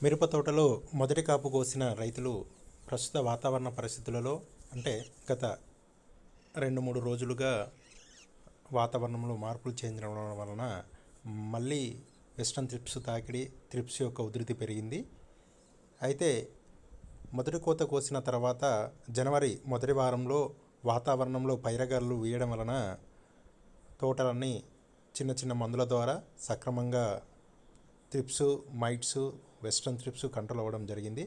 మిరప తోటలో మొదటి కాపు కోసిన రైతులు ప్రస్తుత వాతావరణ పరిస్థితులలో అంటే గత 2-3 రోజులుగా వాతావరణంలో మార్పులు చేంజ్ అవ్వడం వలన మళ్ళీ వెస్టర్న్ త్రిప్స్ యొక్క ఉధృతి పెరిగింది. అయితే మొదటి కోత కోసిన తర్వాత జనవరి మొదటి వారంలో వాతావరణంలో పైరగాళ్ళు వీయడం వలన తోటలన్నీ చిన్న చిన్న మందుల ద్వారా సక్రమంగా thrips, mites, western thrips control అవ్వడం జరిగింది.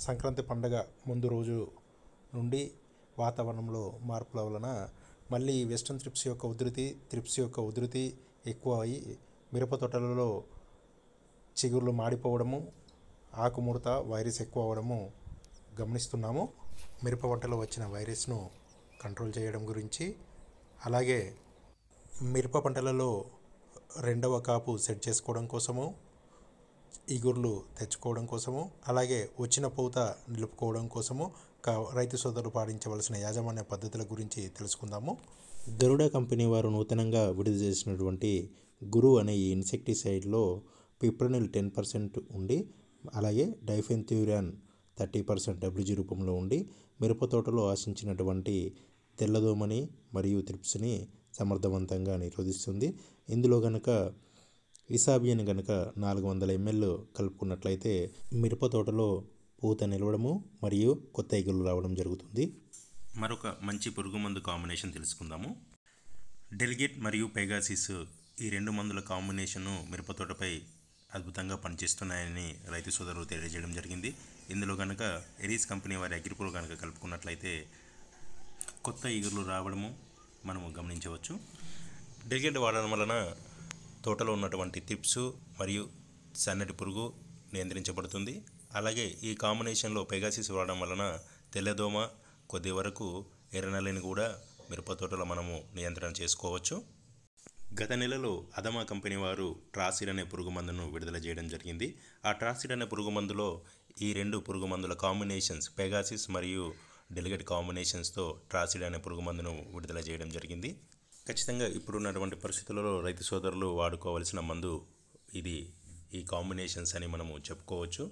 సంక్రాంతి పండుగ ముందు రోజు నుండి వాతావరణంలో మార్పుల వలన మళ్ళీ వెస్టర్న్ త్రిప్స్ యొక్క ఉధృతి ఎక్కువ అయ్యి మిరప తోటలలో చిగుర్లు మాడిపోవడము, ఆకుముడత వైరస్ ఎక్కువ అవ్వడము గమనిస్తున్నాము. మిరప పంటలో వచ్చిన వైరస్ను కంట్రోల్ చేయడం గురించి, అలాగే మిరప పంటలలో రెండవ కాపు సెట్ చేసుకోవడం కోసము, ఇగుర్లు తెచ్చుకోవడం కోసము, అలాగే వచ్చిన పూత నిలుపుకోవడం కోసము రైతు సోదరులు పాటించవలసిన యాజమాన్య పద్ధతుల గురించి తెలుసుకుందాము. గరుడ కంపెనీ వారు నూతనంగా విడుదల చేసినటువంటి గురు అనే ఈ ఇన్సెక్టిసైడ్లో పిప్రనిల్ 10% ఉండి, అలాగే డైఫెన్థ్యూరాన్ 30% WG రూపంలో ఉండి మిరప తోటలో ఆశించినటువంటి తెల్లదోమని మరియు త్రిప్స్ని సమర్థవంతంగా నిరోధిస్తుంది. ఇందులో కనుక ఇసాబియన్ కనుక 400 ml కలుపుకున్నట్లయితే మిరప తోటలో పూత నిలవడము మరియు కొత్త ఎగులు రావడం జరుగుతుంది. మరొక మంచి పురుగు మందు కాంబినేషన్ తెలుసుకుందాము. డెలిగేట్ మరియు పెగాసిస్ ఈ రెండు మందుల కాంబినేషను మిరప తోటపై అద్భుతంగా పనిచేస్తున్నాయని రైతు సోదరులు తెలియజేయడం జరిగింది. ఇందులో కనుక ఎరీస్ కంపెనీ వారి అగ్రిప్రో కనుక కలుపుకున్నట్లయితే కొత్త ఎగురులు రావడము మనము గమనించవచ్చు. డెలిగేట్ వాడడం వలన తోటలో ఉన్నటువంటి త్రిప్స్ మరియు సన్నటి పురుగు నియంత్రించబడుతుంది. అలాగే ఈ కాంబినేషన్లో పెగాసిస్ వాడడం వలన తెల్లదోమ, కొద్ది వరకు ఎర్రనల్లిని కూడా మిరప తోటలో మనము నియంత్రణ చేసుకోవచ్చు. గత నెలలో అదమా కంపెనీ వారు ట్రాసిడ్ అనే పురుగు మందును విడుదల చేయడం జరిగింది. ఆ ట్రాసిడ్ అనే పురుగు మందులో ఈ రెండు పురుగు మందుల కాంబినేషన్స్ పెగాసిస్ మరియు డెలిగేట్ కాంబినేషన్స్తో ట్రాసిడ్ అనే పురుగు మందును విడుదల చేయడం జరిగింది. ఖచ్చితంగా ఇప్పుడున్నటువంటి పరిస్థితులలో రైతు సోదరులు వాడుకోవాల్సిన మందు ఈ కాంబినేషన్స్ అని మనము చెప్పుకోవచ్చు.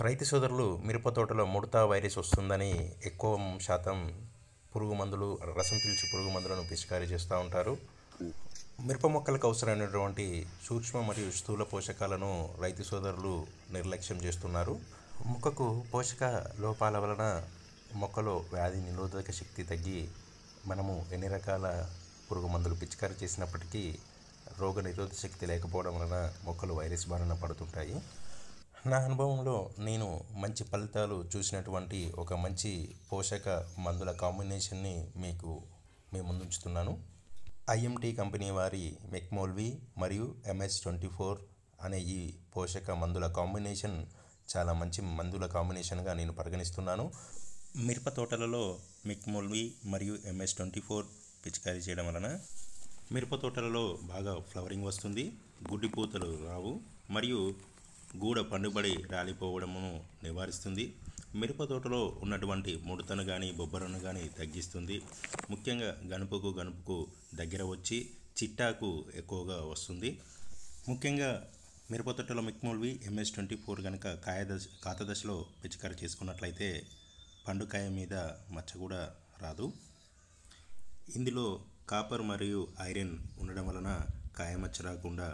రైతు సోదరులు మిరప తోటలో ముడత వైరస్ వస్తుందని ఎక్కువ శాతం పురుగు మందులు, రసం పీల్చు పురుగు మందులను పిచికారీ చేస్తూ ఉంటారు. మిరప మొక్కలకు అవసరమైనటువంటి సూక్ష్మ మరియు స్థూల పోషకాలను రైతు సోదరులు నిర్లక్ష్యం చేస్తున్నారు. మొక్కకు పోషక లోపాల వలన మొక్కలో వ్యాధి నిరోధక శక్తి తగ్గి మనము ఎన్ని రకాల పురుగు మందులు పిచికారీ చేసినప్పటికీ రోగ నిరోధక శక్తి లేకపోవడం వలన మొక్కలు వైరస్ బారిన పడుతుంటాయి. నా అనుభవంలో నేను మంచి ఫలితాలు చూసినటువంటి ఒక మంచి పోషక మందుల కాంబినేషన్ని మీ ముందుంచుతున్నాను. IMT కంపెనీ వారి మెక్మోల్వి మరియు MS-24 అనే ఈ పోషక మందుల కాంబినేషన్ చాలా మంచి మందుల కాంబినేషన్గా నేను పరిగణిస్తున్నాను. మిరప తోటలలో మెక్మోల్వి మరియు MS-24 పిచికారీ చేయడం వలన మిరప తోటలలో బాగా ఫ్లవరింగ్ వస్తుంది, గుడ్డి పూతలు రావు మరియు గూడ పండుబడి రాలిపోవడమును నివారిస్తుంది. మిరప తోటలో ఉన్నటువంటి ముడతను కానీ బొబ్బరను కానీ తగ్గిస్తుంది. ముఖ్యంగా గనుపుకు దగ్గర వచ్చి చిట్టాకు ఎక్కువగా వస్తుంది. ముఖ్యంగా మిరప తోటలో మెక్మోల్వి MS-24 కనుక కాత దశలో పిచికారీ చేసుకున్నట్లయితే పండుకాయ మీద మచ్చ కూడా రాదు. ఇందులో కాపర్ మరియు ఐరన్ ఉండడం వలన కాయమచ్చ రాకుండా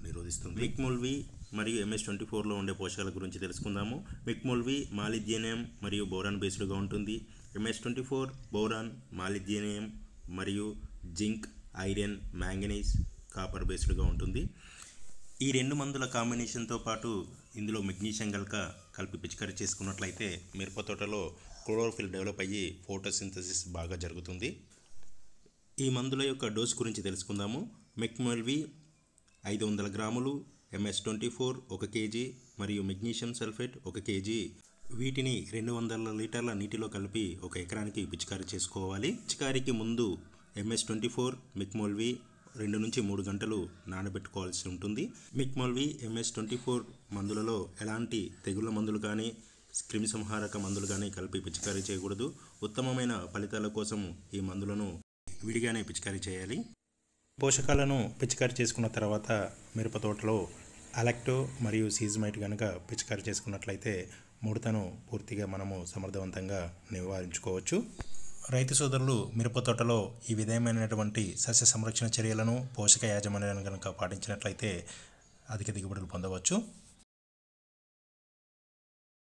నిరోధిస్తుంది. మెక్మోల్వి మరియు MS-24లో ఉండే పోషకాల గురించి తెలుసుకుందాము. మెక్మోల్వి మాలిబ్డినం మరియు బోరాన్ బేస్డ్గా ఉంటుంది. MS-24 బోరాన్, మాలిబ్డినం మరియు జింక్, ఐరన్, మ్యాంగనీస్, కాపర్ బేస్డ్గా ఉంటుంది. ఈ రెండు మందుల కాంబినేషన్తో పాటు ఇందులో మెగ్నీషియం కలిపి పిచికారీ చేసుకున్నట్లయితే మిరప తోటలో క్లోరోఫిల్ డెవలప్ అయ్యి ఫోటోసింథసిస్ బాగా జరుగుతుంది. ఈ మందుల యొక్క డోస్ గురించి తెలుసుకుందాము. మెక్మోల్వి 500 గ్రాములు, MS-24 1 kg మరియు మెగ్నీషియం సల్ఫేట్ 1 kg, వీటిని 200 లీటర్ల నీటిలో కలిపి 1 ఎకరానికి పిచికారీ చేసుకోవాలి. పిచికారీకి ముందు MS-24, మెక్మోల్వి 2 నుంచి 3 గంటలు నానబెట్టుకోవాల్సి ఉంటుంది. మెక్మోల్వి MS-24 మందులలో ఎలాంటి తెగుళ్ళ మందులు కానీ క్రిమిసంహారక మందులు కానీ కలిపి పిచికారీ చేయకూడదు. ఉత్తమమైన ఫలితాల కోసం ఈ మందులను విడిగానే పిచికారీ చేయాలి. పోషకాలను పిచికారి చేసుకున్న తర్వాత మిరప తోటలో అలెక్టో మరియు సీజ్మైట్ కనుక పిచికారి చేసుకున్నట్లయితే ముడతను పూర్తిగా మనము సమర్థవంతంగా నివారించుకోవచ్చు. రైతు సోదరులు మిరప తోటలో ఈ విధమైనటువంటి సస్య సంరక్షణ చర్యలను, పోషక యాజమాన్యాన్ని కనుక పాటించినట్లయితే అధిక దిగుబడులు పొందవచ్చు.